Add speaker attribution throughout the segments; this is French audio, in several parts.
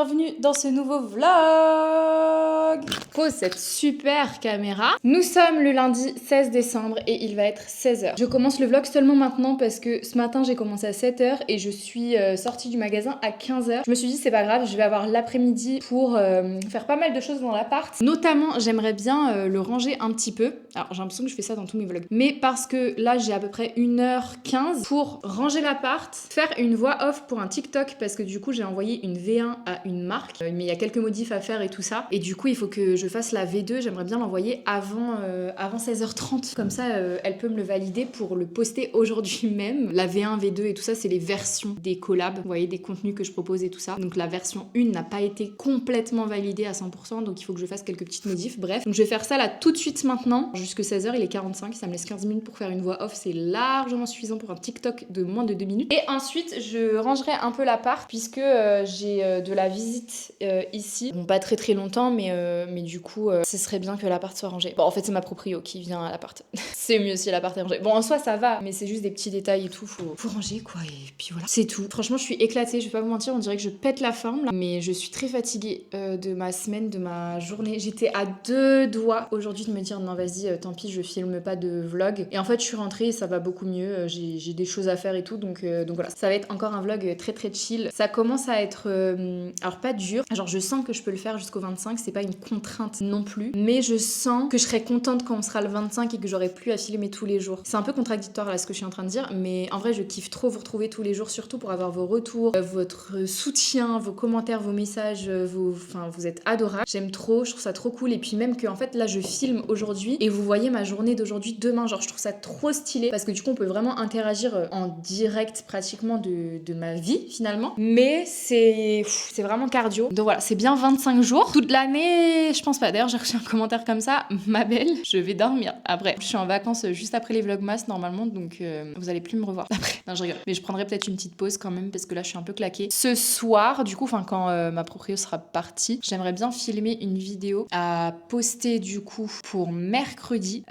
Speaker 1: bienvenue dans ce nouveau vlog. Pose cette super caméra. Nous sommes le lundi 16 décembre et il va être 16h. Je commence le vlog seulement maintenant parce que ce matin j'ai commencé à 7h et je suis sortie du magasin à 15h. Je me suis dit c'est pas grave, je vais avoir l'après-midi pour faire pas mal de choses dans l'appart. Notamment j'aimerais bien le ranger un petit peu. Alors j'ai l'impression que je fais ça dans tous mes vlogs. Mais parce que là j'ai à peu près 1h15 pour ranger l'appart, faire une voix off pour un TikTok parce que du coup j'ai envoyé une V1 à une marque, mais il y a quelques modifs à faire et tout ça. Et du coup il faut que je fasse la V2, j'aimerais bien l'envoyer avant 16h30. Comme ça elle peut me le valider pour le poster aujourd'hui même. La V1, V2 et tout ça c'est les versions des collabs, vous voyez, des contenus que je propose et tout ça. Donc la version 1 n'a pas été complètement validée à 100%, donc il faut que je fasse quelques petites modifs. Bref, donc je vais faire ça là tout de suite maintenant. Jusque 16h, il est 45, ça me laisse 15 minutes pour faire une voix off, c'est largement suffisant pour un TikTok de moins de 2 minutes. Et ensuite, je rangerai un peu l'appart puisque j'ai de la visite ici. Bon, pas très longtemps, mais du coup, ce serait bien que l'appart soit rangé. Bon, en fait, c'est ma proprio qui vient à l'appart. C'est mieux si l'appart est rangé. Bon, en soi, ça va, mais c'est juste des petits détails et tout. Faut ranger, quoi, et puis voilà. C'est tout. Franchement, je suis éclatée, je vais pas vous mentir, on dirait que je pète la forme, là. Mais je suis très fatiguée de ma semaine, de ma journée. J'étais à 2 doigts aujourd'hui de me dire, non, vas-y, tant pis, je filme pas de vlog. Et en fait, je suis rentrée et ça va beaucoup mieux. J'ai des choses à faire et tout, donc voilà. Ça va être encore un vlog très chill. Ça commence à être, alors pas dur. Genre, je sens que je peux le faire jusqu'au 25, c'est pas une contrainte non plus. Mais je sens que je serai contente quand on sera le 25 et que j'aurai plus à filmer tous les jours. C'est un peu contradictoire là ce que je suis en train de dire, mais en vrai, je kiffe trop vous retrouver tous les jours, surtout pour avoir vos retours, votre soutien, vos commentaires, vos messages, enfin, vous êtes adorables. J'aime trop, je trouve ça trop cool. Et puis même que en fait, là, je filme aujourd'hui et vous voyez ma journée d'aujourd'hui demain. Genre, je trouve ça trop stylé parce que du coup, on peut vraiment interagir en direct pratiquement de ma vie finalement. Mais c'est vraiment cardio. Donc voilà, c'est bien 25 jours. Toute l'année, je pense pas. D'ailleurs, j'ai reçu un commentaire comme ça. Ma belle, je vais dormir. Après, je suis en vacances juste après les vlogmas normalement, donc vous allez plus me revoir après. Non, je rigole. Mais je prendrai peut-être une petite pause quand même parce que là, je suis un peu claquée. Ce soir, du coup, enfin quand ma proprio sera partie, j'aimerais bien filmer une vidéo à poster du coup pour mercredi.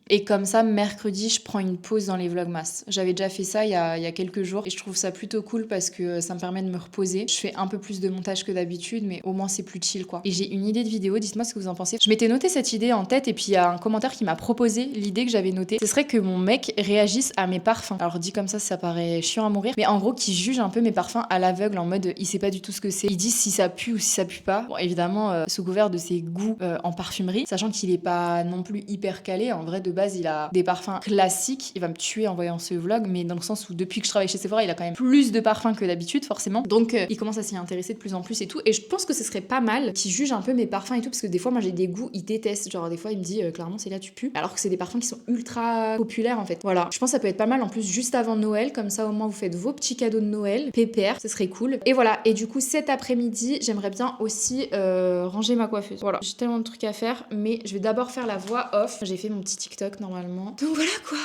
Speaker 1: Et comme ça, mercredi, je prends une pause dans les vlogmas. J'avais déjà fait ça il y a quelques jours et je trouve ça plutôt cool parce que ça me permet de me reposer. Je fais un peu plus de montage que d'habitude, mais au moins c'est plus chill, quoi. Et j'ai une idée de vidéo, dites-moi ce que vous en pensez. Je m'étais noté cette idée en tête et puis il y a un commentaire qui m'a proposé l'idée que j'avais notée. Ce serait que mon mec réagisse à mes parfums. Alors dit comme ça paraît chiant à mourir, mais en gros qu'il juge un peu mes parfums à l'aveugle en mode il sait pas du tout ce que c'est. Il dit si ça pue ou si ça pue pas. Bon, évidemment, sous couvert de ses goûts en parfumerie, sachant qu'il est pas non plus hyper calé. En vrai, de base, il a des parfums classiques. Il va me tuer en voyant ce vlog, mais dans le sens où depuis que je travaille chez Sephora, il a quand même plus de parfums que d'habitude, forcément. Donc, il commence à s'y intéresser de plus en plus et tout. Et je pense que ce serait pas mal qu'il juge un peu mes parfums et tout, parce que des fois, moi, j'ai des goûts, il déteste. Genre, des fois, il me dit clairement, c'est là, tu pues. Alors que c'est des parfums qui sont ultra populaires, en fait. Voilà. Je pense que ça peut être pas mal en plus juste avant Noël. Comme ça, au moins, vous faites vos petits cadeaux de Noël. Pépère, ce serait cool. Et voilà. Et du coup, cet après-midi, j'aimerais bien aussi ranger ma coiffeuse. Voilà. J'ai tellement de trucs à faire, mais je vais d'abord faire la voix off. J'ai fait mon petit TikTok normalement. Donc voilà quoi.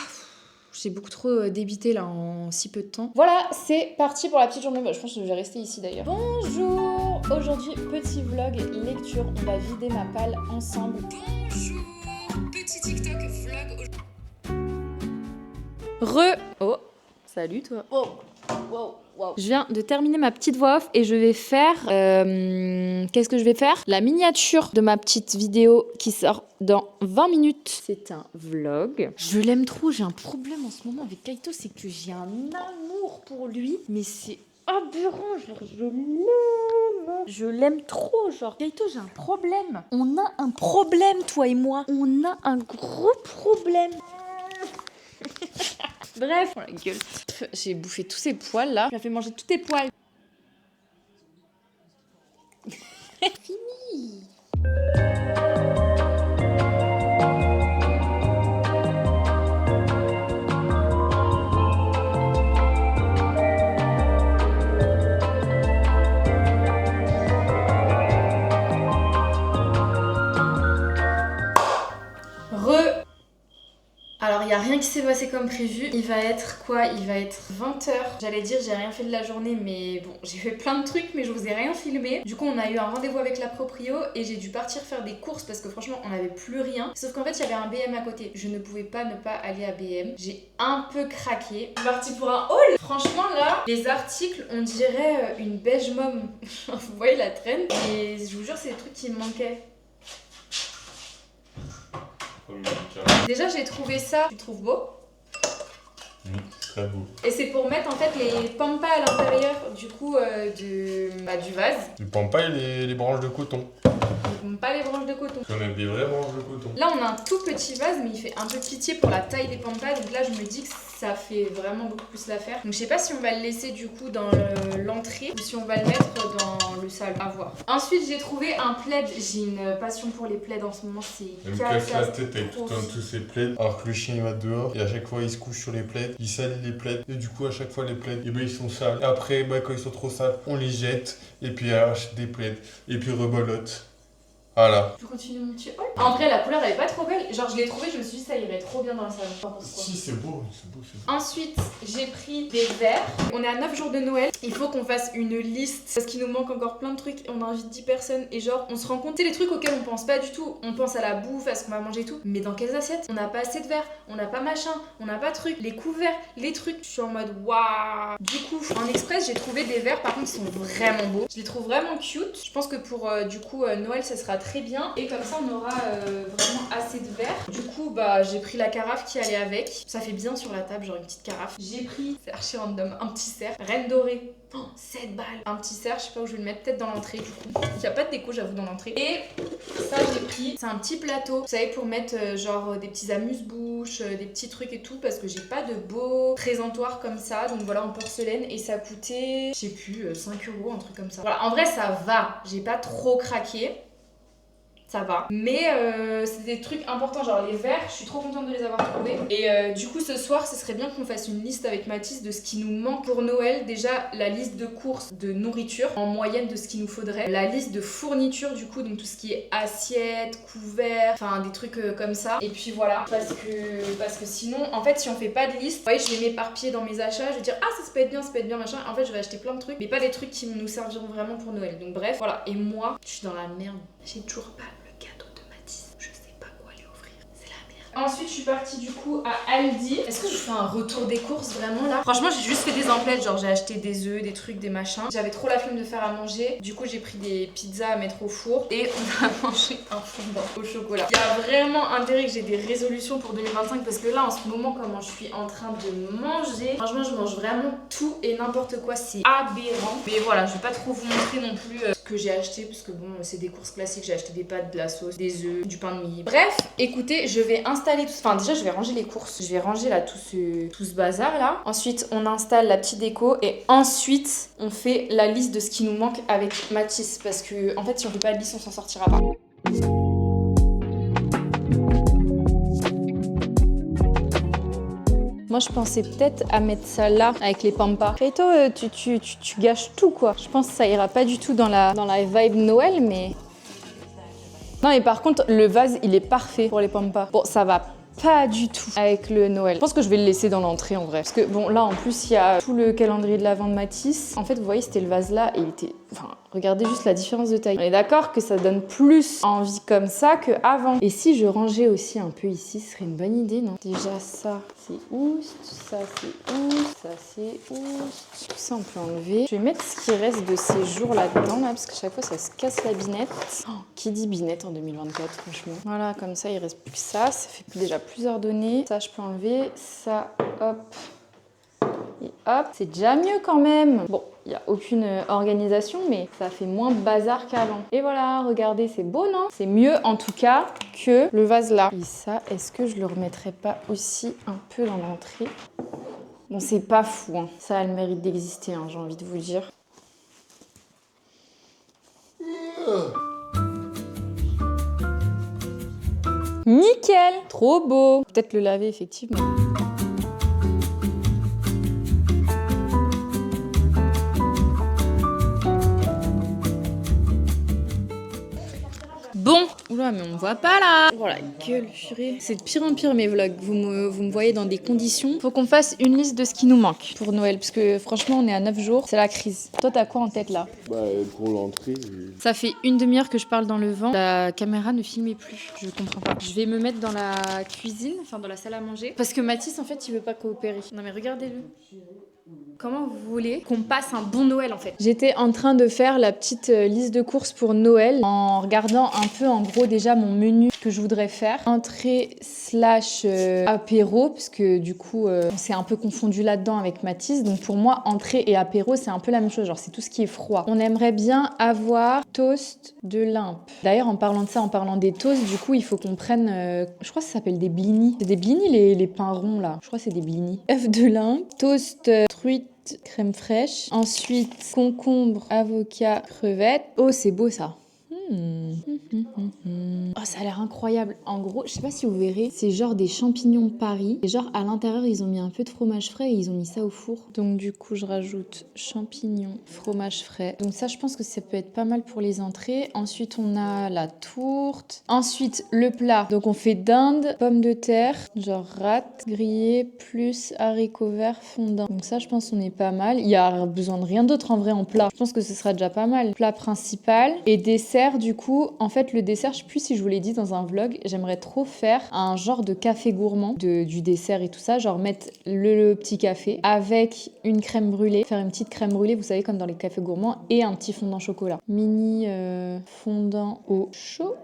Speaker 1: J'ai beaucoup trop débité là en si peu de temps. Voilà, c'est parti pour la petite journée. Bah, je pense que je vais rester ici d'ailleurs. Bonjour. Aujourd'hui, petit vlog lecture. On va vider ma palle ensemble. Bonjour. Petit TikTok vlog. Oh, salut toi. Oh. Wow. Je viens de terminer ma petite voix off et je vais faire... qu'est-ce que je vais faire? La miniature de ma petite vidéo qui sort dans 20 minutes. C'est un vlog. Je l'aime trop, j'ai un problème en ce moment avec Kaito, c'est que j'ai un amour pour lui, mais c'est aberrant, genre je l'aime. Je l'aime trop, genre. Kaito, j'ai un problème. On a un problème, toi et moi. On a un gros problème. Bref, oh la gueule. J'ai bouffé tous ces poils là. Tu m'as fait manger tous tes poils. Fini. Alors Alors, il n'y a rien qui s'est passé comme prévu. Il va être quoi? Il va être 20h. J'allais dire, j'ai rien fait de la journée, mais bon, j'ai fait plein de trucs, mais je vous ai rien filmé. Du coup, on a eu un rendez-vous avec la proprio et j'ai dû partir faire des courses parce que franchement, on n'avait plus rien. Sauf qu'en fait, il y avait un BM à côté. Je ne pouvais pas ne pas aller à BM. J'ai un peu craqué. Je suis partie pour un haul. Franchement, là, les articles, on dirait une beige mom. Vous voyez la traîne? Et je vous jure, c'est des trucs qui me manquaient. Déjà, j'ai trouvé ça. Tu le trouves beau?
Speaker 2: Très beau.
Speaker 1: Et c'est pour mettre en fait les pampas à l'intérieur du coup du vase.
Speaker 2: Du pampa et les branches de coton.
Speaker 1: Pas les branches de coton.
Speaker 2: On a des vraies branches de coton.
Speaker 1: Là, on a un tout petit vase, mais il fait un peu pitié pour la taille des pampas. Donc là, je me dis que ça fait vraiment beaucoup plus l'affaire. Donc je sais pas si on va le laisser du coup dans l'entrée ou si on va le mettre dans le salon. À voir. Ensuite, j'ai trouvé un plaid. J'ai une passion pour les plaids en ce moment. C'est
Speaker 2: elle me casse la tête avec tous ces plaids. Alors que le chien il va dehors et à chaque fois il se couche sur les plaids. Il salit les plaids. Et du coup, à chaque fois les plaids, et ben, ils sont sales. Et après, quand ils sont trop sales, on les jette. Et puis elle achète des plaids. Et puis rebolote. Voilà.
Speaker 1: Je peux continuer mon petit haul. En vrai, la couleur elle est pas trop belle. Genre, je l'ai trouvé, je me suis dit ça irait trop bien dans le salon.
Speaker 2: Si, c'est beau, c'est beau.
Speaker 1: Ensuite, j'ai pris des verres. On est à 9 jours de Noël. Il faut qu'on fasse une liste parce qu'il nous manque encore plein de trucs. On invite 10 personnes et genre, on se rend compte, c'est les trucs auxquels on pense pas du tout. On pense à la bouffe, à ce qu'on va manger et tout. Mais dans quelles assiettes? On n'a pas assez de verres, on n'a pas machin, on n'a pas de trucs. Les couverts, les trucs. Je suis en mode waouh. Du coup, en express, j'ai trouvé des verres. Par contre, ils sont vraiment beaux. Je les trouve vraiment cute. Je pense que pour du coup Noël, ça sera très bien. Et comme ça, on aura vraiment assez de verres. Du coup, bah, j'ai pris la carafe qui allait avec. Ça fait bien sur la table, genre une petite carafe. J'ai pris, c'est archi random, un petit cerf. Reine dorée. Oh, 7 balles. Un petit cerf, je sais pas où je vais le mettre, peut-être dans l'entrée du coup. Il n'y a pas de déco, j'avoue, dans l'entrée. Et ça, j'ai pris, c'est un petit plateau. Vous savez, pour mettre genre des petits amuse-bouches, des petits trucs et tout, parce que j'ai pas de beau présentoir comme ça. Donc voilà, en porcelaine. Et ça coûtait, je sais plus, 5 €, un truc comme ça. Voilà, en vrai, ça va. J'ai pas trop craqué. Ça va. Mais c'est des trucs importants, genre les verres, je suis trop contente de les avoir trouvés. Et du coup, ce soir, ce serait bien qu'on fasse une liste avec Mathis de ce qui nous manque pour Noël. Déjà, la liste de courses de nourriture, en moyenne de ce qu'il nous faudrait. La liste de fournitures, du coup, donc tout ce qui est assiettes, couverts, enfin des trucs comme ça. Et puis voilà, parce que sinon, en fait, si on fait pas de liste, vous voyez, je vais m'éparpiller dans mes achats, je vais dire, ah, ça peut être bien, machin. En fait, je vais acheter plein de trucs, mais pas des trucs qui nous serviront vraiment pour Noël. Donc bref, voilà. Et moi, je suis dans la merde. J'ai toujours pas cadeau de Mathis. Je sais pas quoi lui offrir. C'est la merde. Ensuite, je suis partie du coup à Aldi. Est-ce que je fais un retour des courses vraiment là? Franchement, j'ai juste fait des emplettes. Genre, j'ai acheté des œufs, des trucs, des machins. J'avais trop la flemme de faire à manger. Du coup, j'ai pris des pizzas à mettre au four. Et on a mangé un fondant au chocolat. Il y a vraiment intérêt que j'ai des résolutions pour 2025 parce que là, en ce moment, comment je suis en train de manger, franchement, je mange vraiment tout et n'importe quoi. C'est aberrant. Mais voilà, je vais pas trop vous montrer non plus ce que j'ai acheté parce que bon, c'est des courses classiques. J'ai acheté des pâtes, de la sauce, des œufs, du pain de mie. Bref, écoutez, je vais installer tout. Enfin, déjà, je vais ranger les courses. Je vais ranger là tout ce bazar là. Ensuite, on installe la petite déco et ensuite, on fait la liste de ce qui nous manque avec Mathis parce que en fait, si on fait pas de liste, on s'en sortira pas. Moi, je pensais peut-être à mettre ça là, avec les pampas. Kaito, tu gâches tout, quoi. Je pense que ça ira pas du tout dans la vibe Noël, mais... Non, mais par contre, le vase, il est parfait pour les pampas. Bon, ça va pas du tout avec le Noël. Je pense que je vais le laisser dans l'entrée, en vrai. Parce que, bon, là, en plus, il y a tout le calendrier de l'Avent de Mathis. En fait, vous voyez, c'était le vase là, et il était... Enfin, regardez juste la différence de taille. On est d'accord que ça donne plus envie comme ça qu'avant. Et si je rangeais aussi un peu ici, ce serait une bonne idée, non? Déjà, ça, c'est oust, ça, c'est oust, ça, c'est oust. Tout ça, on peut enlever. Je vais mettre ce qui reste de ces jours là-dedans, là, parce que chaque fois, ça se casse la binette. Oh, qui dit binette en 2024, franchement? Voilà, comme ça, il reste plus que ça. Ça fait déjà plus ordonné. Ça, je peux enlever. Ça, hop. Et hop, c'est déjà mieux quand même. Bon, il n'y a aucune organisation, mais ça fait moins bazar qu'avant. Et voilà, regardez, c'est beau, non? C'est mieux, en tout cas, que le vase là. Et ça, est-ce que je le remettrais pas aussi un peu dans l'entrée? Bon, c'est pas fou, hein. Ça a le mérite d'exister, hein, j'ai envie de vous dire. Nickel! Trop beau! Peut-être le laver, effectivement. Bon, oula, mais on me voit pas là. Oh la gueule, purée. C'est de pire en pire mes vlogs. Vous me voyez dans des conditions. Faut qu'on fasse une liste de ce qui nous manque pour Noël. Parce que franchement, on est à 9 jours. C'est la crise. Toi, t'as quoi en tête là?
Speaker 2: Bah, pour l'entrée.
Speaker 1: Ça fait une demi-heure que je parle dans le vent. La caméra ne filmait plus. Je comprends pas. Je vais me mettre dans la cuisine, enfin dans la salle à manger. Parce que Mathis, en fait, il veut pas coopérer. Non mais regardez-le. Comment vous voulez qu'on passe un bon Noël en fait? J'étais en train de faire la petite liste de courses pour Noël en regardant un peu en gros déjà mon menu que je voudrais faire. Entrée slash apéro parce que du coup on s'est un peu confondu là-dedans avec Mathis. Donc pour moi entrée et apéro c'est un peu la même chose. Genre c'est tout ce qui est froid. On aimerait bien avoir toast de limpe. D'ailleurs en parlant de ça, en parlant des toasts, du coup il faut qu'on prenne, je crois que ça s'appelle des blinis. C'est des blinis les pains ronds là. Je crois que c'est des blinis. Œuf de limpe, toast truite, crème fraîche. Ensuite, concombre, avocat, crevettes. Oh, c'est beau ça. Oh, ça a l'air incroyable. En gros, je sais pas si vous verrez, c'est genre des champignons de Paris. Et genre à l'intérieur, ils ont mis un peu de fromage frais et ils ont mis ça au four. Donc du coup, je rajoute champignons, fromage frais. Donc ça, je pense que ça peut être pas mal pour les entrées. Ensuite, on a la tourte. Ensuite, le plat. Donc on fait dinde, pommes de terre, genre rate grillée plus haricots verts fondants. Donc ça, je pense qu'on est pas mal. Il y a besoin de rien d'autre en vrai en plat. Je pense que ce sera déjà pas mal. Plat principal et dessert. Du coup, en fait, le dessert, je sais plus si je vous l'ai dit dans un vlog, j'aimerais trop faire un genre de café gourmand du dessert et tout ça, genre mettre le petit café avec une crème brûlée, faire une petite crème brûlée, vous savez, comme dans les cafés gourmands, et un petit fondant chocolat. Mini fondant au chocolat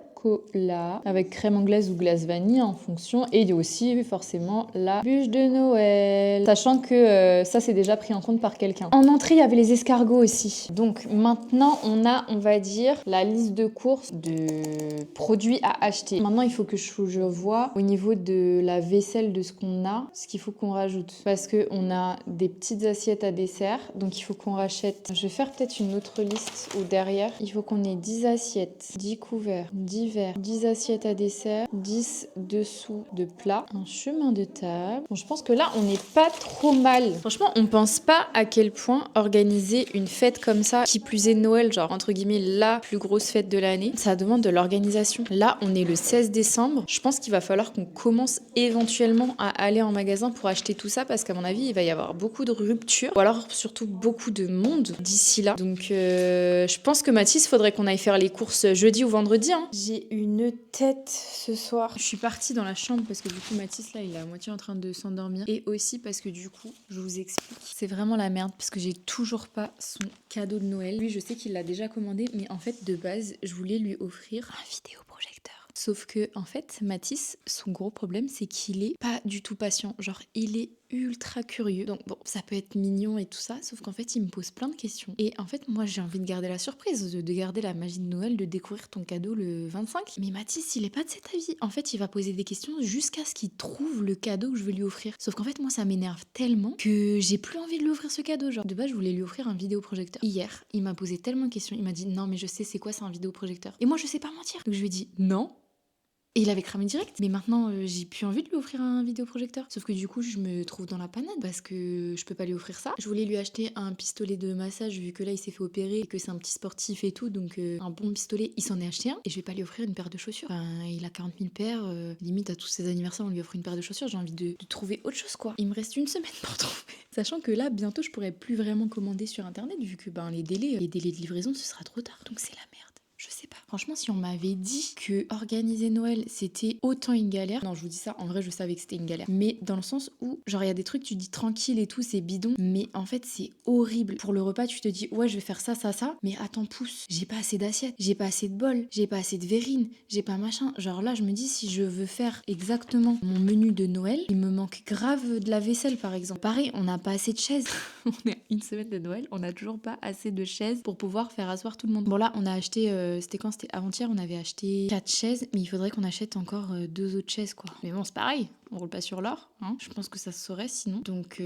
Speaker 1: avec crème anglaise ou glace vanille en fonction, et il y a aussi forcément la bûche de Noël, sachant que ça c'est déjà pris en compte par quelqu'un. En entrée il y avait les escargots aussi. Donc maintenant on a, on va dire, la liste de courses de produits à acheter. Maintenant il faut que je vois au niveau de la vaisselle de ce qu'on a, ce qu'il faut qu'on rajoute, parce que on a des petites assiettes à dessert, donc il faut qu'on rachète. Je vais faire peut-être une autre liste où derrière il faut qu'on ait 10 assiettes, 10 couverts, 10 verres, 10 assiettes à dessert, 10 dessous de plat, un chemin de table. Bon, je pense que là, on n'est pas trop mal. Franchement, on pense pas à quel point organiser une fête comme ça, qui plus est Noël, genre entre guillemets la plus grosse fête de l'année, ça demande de l'organisation. Là, on est le 16 décembre. Je pense qu'il va falloir qu'on commence éventuellement à aller en magasin pour acheter tout ça parce qu'à mon avis, il va y avoir beaucoup de ruptures ou alors surtout beaucoup de monde d'ici là. Donc, je pense que Mathis, faudrait qu'on aille faire les courses jeudi ou vendredi. Hein. J'ai une tête ce soir. Je suis partie dans la chambre parce que du coup Mathis là il est à moitié en train de s'endormir et aussi parce que du coup je vous explique, c'est vraiment la merde parce que j'ai toujours pas son cadeau de Noël. Lui je sais qu'il l'a déjà commandé mais en fait de base je voulais lui offrir un vidéoprojecteur. Sauf que en fait Mathis, son gros problème c'est qu'il est pas du tout patient, genre il est ultra curieux. Donc bon, ça peut être mignon et tout ça, sauf qu'en fait, il me pose plein de questions. Et en fait, moi, j'ai envie de garder la surprise, de garder la magie de Noël, de découvrir ton cadeau le 25. Mais Mathis, il est pas de cet avis. En fait, il va poser des questions jusqu'à ce qu'il trouve le cadeau que je veux lui offrir. Sauf qu'en fait, moi, ça m'énerve tellement que j'ai plus envie de lui offrir ce cadeau. Genre, de base, je voulais lui offrir un vidéoprojecteur. Hier, il m'a posé tellement de questions. Il m'a dit, non, mais je sais c'est quoi, c'est un vidéoprojecteur. Et moi, je sais pas mentir. Donc, je lui ai dit, non. Et il avait cramé direct. Mais maintenant, j'ai plus envie de lui offrir un vidéoprojecteur. Sauf que du coup, je me trouve dans la panade parce que je peux pas lui offrir ça. Je voulais lui acheter un pistolet de massage vu que là, il s'est fait opérer et que c'est un petit sportif et tout. Donc, un bon pistolet, il s'en est acheté un. Et je vais pas lui offrir une paire de chaussures. Enfin, il a 40 000 paires. Limite, à tous ses anniversaires, on lui offre une paire de chaussures. J'ai envie de trouver autre chose, quoi. Il me reste une semaine pour trouver. Sachant que là, bientôt, je pourrais plus vraiment commander sur Internet vu que les délais de livraison, ce sera trop tard. Donc, c'est la merde. Je sais pas. Franchement, si on m'avait dit que organiser Noël, c'était autant une galère... Non, je vous dis ça, en vrai, je savais que c'était une galère. Mais dans le sens où, genre, il y a des trucs, tu dis tranquille et tout, c'est bidon. Mais en fait, c'est horrible. Pour le repas, tu te dis, ouais, je vais faire ça, ça, ça. Mais attends, pousse. J'ai pas assez d'assiettes, j'ai pas assez de bols, j'ai pas assez de verrines, j'ai pas machin. Genre là, je me dis, si je veux faire exactement mon menu de Noël, il me manque grave de la vaisselle, par exemple. Pareil, on n'a pas assez de chaises. On est à une semaine de Noël, on n'a toujours pas assez de chaises pour pouvoir faire asseoir tout le monde. Bon là, on a acheté... c'était quand? C'était avant-hier, on avait acheté 4 chaises, mais il faudrait qu'on achète encore 2 autres chaises, quoi. Mais bon, c'est pareil, on roule pas sur l'or, hein. Je pense que ça se saurait sinon. Donc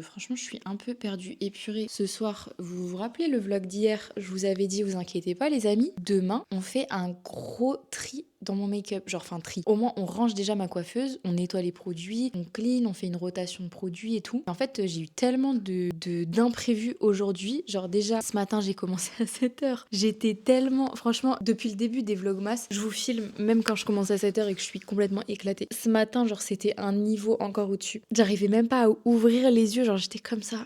Speaker 1: franchement, je suis un peu perdue. Et purée, ce soir, vous vous rappelez le vlog d'hier? Je vous avais dit, vous inquiétez pas les amis, demain, on fait un gros tri dans mon make-up, genre enfin tri. Au moins on range déjà ma coiffeuse, on nettoie les produits, on clean, on fait une rotation de produits et tout. En fait j'ai eu tellement d'imprévus aujourd'hui, genre déjà ce matin j'ai commencé à 7h. J'étais tellement, franchement depuis le début des vlogmas, je vous filme même quand je commence à 7h et que je suis complètement éclatée. Ce matin genre c'était un niveau encore au-dessus. J'arrivais même pas à ouvrir les yeux, genre j'étais comme ça.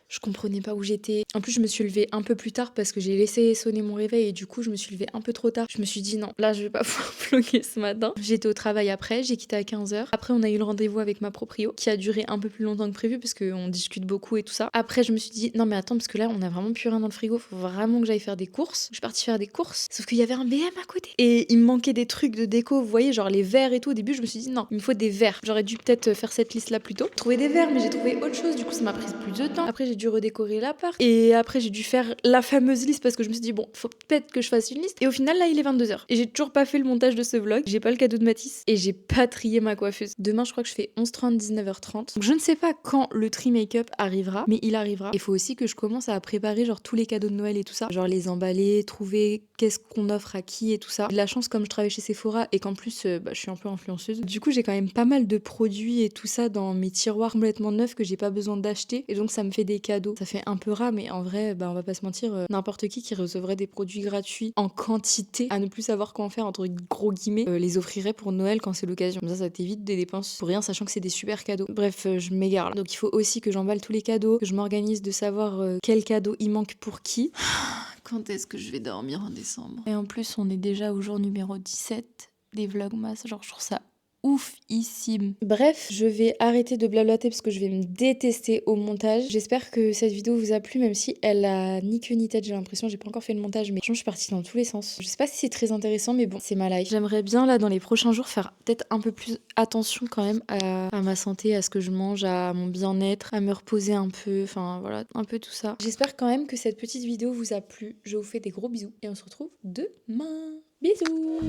Speaker 1: Je comprenais pas où j'étais. En plus, je me suis levée un peu plus tard parce que j'ai laissé sonner mon réveil et du coup, je me suis levée un peu trop tard. Je me suis dit non, là, je vais pas pouvoir vlogger ce matin. J'étais au travail après, j'ai quitté à 15h. Après, on a eu le rendez-vous avec ma proprio qui a duré un peu plus longtemps que prévu parce qu'on discute beaucoup et tout ça. Après, je me suis dit non, mais attends, parce que là, on a vraiment plus rien dans le frigo. Faut vraiment que j'aille faire des courses. Je suis partie faire des courses. Sauf qu'il y avait un BM à côté. Et il me manquait des trucs de déco, vous voyez, genre les verres et tout. Au début, je me suis dit non, il me faut des verres. J'aurais dû peut-être faire cette liste là plus tôt. Trouver des verres, mais j'ai trouvé autre chose. Du coup, ça m'a pris plus de temps. Après, j'ai dû redécorer l'appart. Et après, j'ai dû faire la fameuse liste parce que je me suis dit, bon, faut peut-être que je fasse une liste. Et au final, là, il est 22h. Et j'ai toujours pas fait le montage de ce vlog. J'ai pas le cadeau de Mathis. Et j'ai pas trié ma coiffeuse. Demain, je crois que je fais 11h30, 19h30. Donc, je ne sais pas quand le tri make-up arrivera, mais il arrivera. Il faut aussi que je commence à préparer, genre, tous les cadeaux de Noël et tout ça. Genre, les emballer, trouver qu'est-ce qu'on offre à qui et tout ça. De la chance, comme je travaille chez Sephora et qu'en plus, je suis un peu influenceuse. Du coup, j'ai quand même pas mal de produits et tout ça dans mes tiroirs complètement neufs que j'ai pas besoin d'acheter. Et donc, ça me fait des cadeaux. Ça fait un peu rat, mais en vrai, on va pas se mentir, n'importe qui recevrait des produits gratuits en quantité, à ne plus savoir quoi en faire, entre gros guillemets, les offrirait pour Noël quand c'est l'occasion. Comme ça t'évite des dépenses pour rien, sachant que c'est des super cadeaux. Bref, je m'égare là. Donc il faut aussi que j'emballe tous les cadeaux, que je m'organise de savoir quel cadeau il manque pour qui. Quand est-ce que je vais dormir en décembre? Et en plus, on est déjà au jour numéro 17 des vlogmas, genre je trouve ça oufissime. Bref, je vais arrêter de blablater parce que je vais me détester au montage. J'espère que cette vidéo vous a plu, même si elle a ni queue ni tête, j'ai l'impression. J'ai pas encore fait le montage, mais franchement, je suis partie dans tous les sens. Je sais pas si c'est très intéressant, mais bon, c'est ma life. J'aimerais bien, là, dans les prochains jours, faire peut-être un peu plus attention quand même à ma santé, à ce que je mange, à mon bien-être, à me reposer un peu, enfin voilà, un peu tout ça. J'espère quand même que cette petite vidéo vous a plu. Je vous fais des gros bisous et on se retrouve demain. Bisous!